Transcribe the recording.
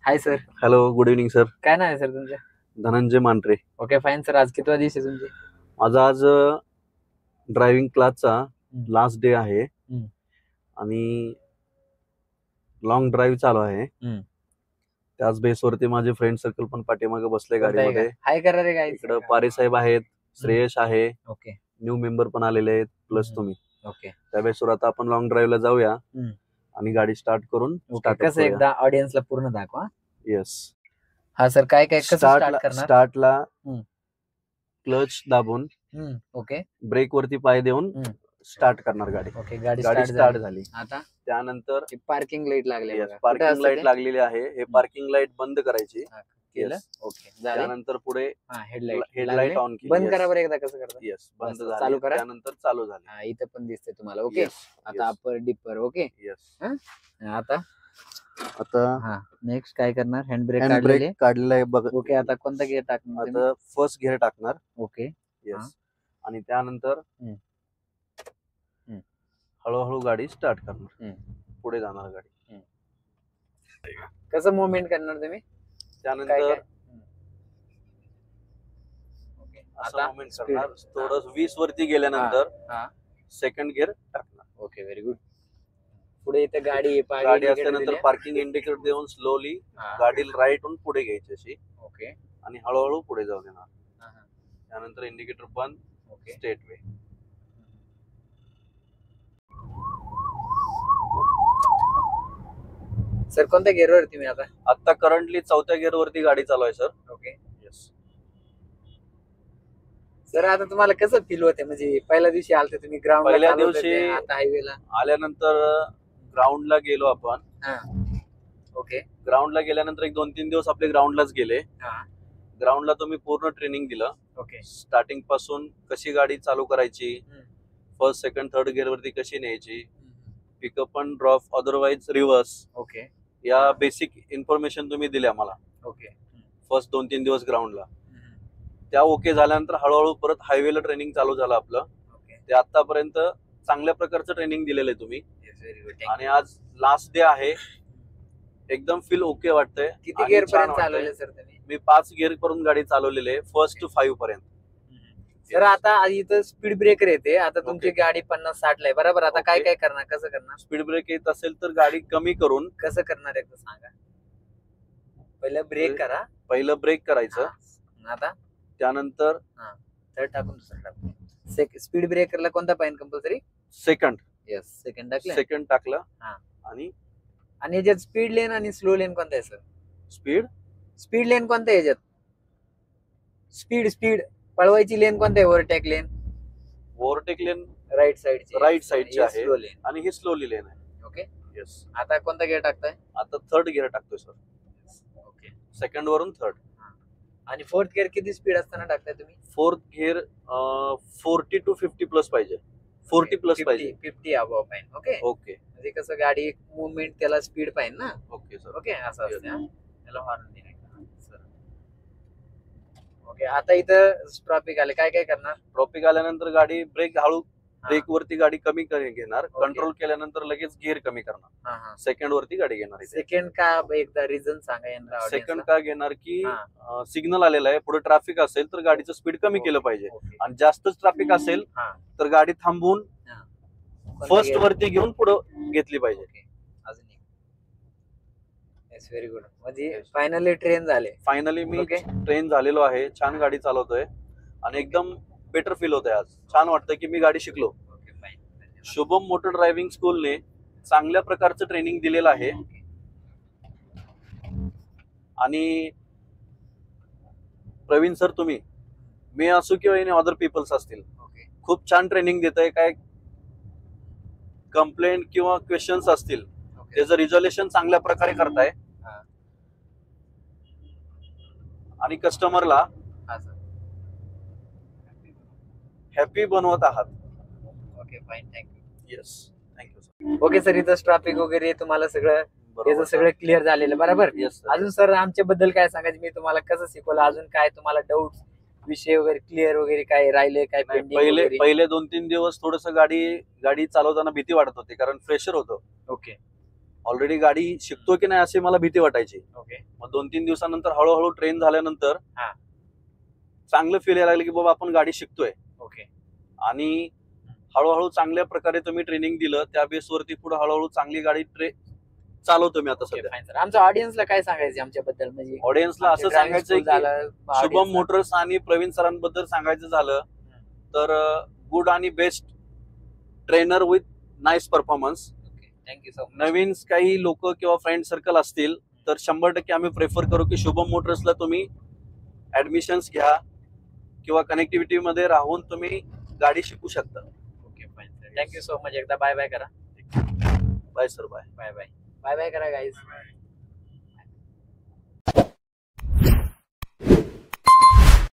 Hi sir. Hello, good evening sir. काय नाव आहे sir तुमचं? Dhananjay Mandhare. Okay fine sir. आज कितवा दिवस आहे तुमची? माझा आज ड्रायव्हिंग क्लासचा लास्ट डे आहे आणि लॉंग ड्राईव्ह चालू आहे. त्याच बेसवरती माझे फ्रेंड सर्कल पण पाठीमागे बसले गाडीमध्ये. हाय करा रे काय. इकडे पारे साहेब आहेत, श्रेयश आहे, ओके न्यू मेंबर पण आलेले आहेत, प्लस तुम्ही. ओके. त्या बेसवर आता आपण लॉंग ड्राईव्हला जाऊया आणि गाडी स्टार्ट करून कसं एकदा ऑडियन्सला पूर्ण दाखवा. येस. हा सर, काय काय कसं स्टार्ट करणार? स्टार्टला क्लच दाबून ओके, ब्रेक वरती पाय देऊन स्टार्ट करणार गाडी. ओके. गाडी स्टार्ट झाली. आता त्यानंतर पार्किंग लाईट लागली. पार्किंग लाईट लागलेली आहे. हे पार्किंग लाईट बंद करायची. ओके. त्यानंतर पुढे हेडलाईट ऑन केली. बंद करा बरं एकदा. कसं करता? येस, बंद झाली. चालू करा. त्यानंतर चालू झाली. इथं पण दिसते तुम्हाला. ओके. आता अपर डिपर. ओके. येस. आता नेक्स्ट काय करणार? हँड ब्रेक काढलेला आहे बघ. ओके. आता कोणता गिअर टाकणार? आता फर्स्ट गिअर टाकणार. ओके. येस. आणि त्यानंतर हळूहळू गाडी स्टार्ट करणार. पुढे जाणार गाडी. कसं मूवमेंट करणार तुम्ही? त्यानंतर असं मूवमेंट करणार. थोडं 20 वरती गेल्यानंतर सेकंड गिअर टाकणार. Okay, very good. पुढे इथे गाडी असल्यानंतर पार्किंग इंडिकेटर देऊन स्लोली गाडी राईट होऊन पुढे घ्यायची अशी. ओके. आणि हळूहळू पुढे जाऊ देणार. त्यानंतर इंडिकेटर बंद. ओके. Straight way. सर, कोणत्या गिअरवर तुम्ही आता करंटली 4थ्या गिअर वरती गाडी चालू आहे सर. ओके. येस. सर, आता तुम्हाला कसं फील होते? म्हणजे पहिल्या दिवशी आलते तुम्ही ग्राउंड, पहिल्या दिवशी आता हायवेला आल्यानंतर ग्राउंडला गेलो आपण. ओके. ग्राउंडला गेल्यानंतर 1-2-3 दिवस आपले ग्राउंडलाच गेले. ग्राउंडला तुम्ही पूर्ण ट्रेनिंग दिलं. ओके. स्टार्टिंग पासून कशी गाडी चालू करायची, फर्स्ट सेकंड थर्ड गिअर वरती कशी न्यायची, pickup and drop, otherwise reverse. Okay. या बेसिक इन्फॉर्मेशन तुम्ही दिल्या मला. ओके. फर्स्ट 2-3 दिवस ग्राउंडला. त्या ओके झाल्यानंतर हळूहळू परत हायवेला ट्रेनिंग चालू झालं आपलं. ते आतापर्यंत चांगल्या प्रकारचं ट्रेनिंग दिलेलं आहे तुम्ही. आणि आज लास्ट डे आहे. एकदम फील ओके वाटतंय. किती गिअर पर्यंत चालवले सर तुम्ही? मी 5 गिअर करून गाडी चालवलेली आहे, 1 to 5 पर्यंत. सर, आता इथं स्पीड ब्रेकर येते. आता तुमची गाडी 50-60 ला आहे, बरोबर? आता काय काय करणार? कसं करणार? स्पीड ब्रेक येत असेल तर गाडी कमी करून कसं करणार एकदा सांगा. पहिलं ब्रेक करा. पहिलं ब्रेक करायचं. आता त्यानंतर थर्ड टाकून दुसरं टाकून. स्पीड ब्रेकरला कोणता पाहिजे कंपल्सरी? सेकंड. येस, सेकंड टाकलं. सेकंड टाकलं. आणि याच्यात स्पीड लेन आणि स्लो लेन कोणता आहे सर? स्पीड लेन कोणता आहे याच्यात? स्पीड पळवायची लेन कोणता आहे? ओव्हरटेक लेन. ओव्हरटेक लेन राईट साइडची आहे. स्लो लेन. आणि ही स्लोली लेन आहे. ओके. येस. आता कोणता गिअर टाकताय? आता थर्ड गिअर टाकतोय सर. ओके. सेकंड वरून थर्ड. आणि फोर्थ गिअर किती स्पीड असताना टाकताय तुम्ही? फोर्थ गिअर 40 to 50 प्लस पाहिजे. 40 प्लस पाहिजे. 50 अबव पाहिजे. ओके. ओके. म्हणजे कसं गाडी मूवमेंट त्याला स्पीड पाहिजे ना. Okay sir. ओके, असं असतं. त्याला हॉर्न दिला. ओके. आता इथं ट्रॉफिक आले, काय काय करणार? ट्रॉफिक आल्यानंतर गाडी ब्रेक हळू, ब्रेक वरती गाडी कमी घेणार. कंट्रोल केल्यानंतर लगेच गिअर कमी करणार. सेकंड वरती गाडी घेणार. सेकंड का एकदा रिझन सांगा. सेकंड का घेणार की सिग्नल आलेला आहे, पुढे ट्रॅफिक असेल तर गाडीचं स्पीड कमी केलं पाहिजे. आणि जास्तच ट्रॅफिक असेल तर गाडी थांबवून फर्स्ट वरती घेऊन पुढे घेतली पाहिजे. Very good. म्हणजे फायनली ट्रेन झाले. फायनली मी ट्रेन झालेलो आहे. छान गाडी चालवतोय आणि एकदम बेटर फील होतंय. आज छान वाटतंय की मी गाडी शिकलो. शुभम मोटर ड्रायव्हिंग स्कूलने चांगल्या प्रकारचं ट्रेनिंग दिलेलं आहे. आणि प्रवीण सर, तुम्ही, मी असू किंवा अदर पीपल्स असतील, खूप छान ट्रेनिंग देत आहे. काय कंप्लेंट किंवा क्वेश्चन्स असतील त्याचं रिझोल्युशन चांगल्या प्रकारे करताय. आणि कस्टमरला हॅपी बनवत आहात. Okay, fine. Thank you. Yes, thank you sir. Okay sir, इथं ट्रॅफिक वगैरे तुम्हाला सगळं क्लिअर झालेलं, बरोबर? येस. अजून सर आमच्या बद्दल काय सांगायचं? मी तुम्हाला कसं शिकवलं? अजून काय तुम्हाला डाऊट विषय वगैरे क्लिअर वगैरे काय राहिले? काय पहिले 2-3 दिवस थोडस गाडी चालवताना भीती वाटत होती, कारण फ्रेशर होतो. ओके. ऑलरेडी गाडी शिकतो की नाही असे मला भीती वाटायची. ओके. मग 2-3 दिवसानंतर हळूहळू ट्रेन झाल्यानंतर हा. चांगलं फील यायला लागलं की बाबा आपण गाडी शिकतोय. ओके. आणि हळूहळू चांगल्या प्रकारे तुम्ही ट्रेनिंग दिलं, त्या बेसवरती पुढे हळूहळू चांगली गाडी चालवतो मी आता सध्या. Fine sir. आमच्या ऑडियन्सला काय सांगायचं आमच्याबद्दल, म्हणजे ऑडियन्सला असं सांगायचंय की शुभम शुभम मोटर्स आणि प्रवीण सरांबद्दल सांगायचं झालं तर गुड आणि best trainer with nice performance. Thank you so much. नवीन काही लोक किंवा फ्रेंड सर्कल असतील तर 100% आम्ही प्रेफर करू की शुभम मोटर्सला तुम्ही ऍडमिशन्स घ्या किंवा कनेक्टिव्हिटी मध्ये राहून तुम्ही गाडी शिकू शकता. Okay fine sir. Thank you so much. एकदा बाय बाय करा. Bye sir. Bye bye bye. Bye bye करा गाईज.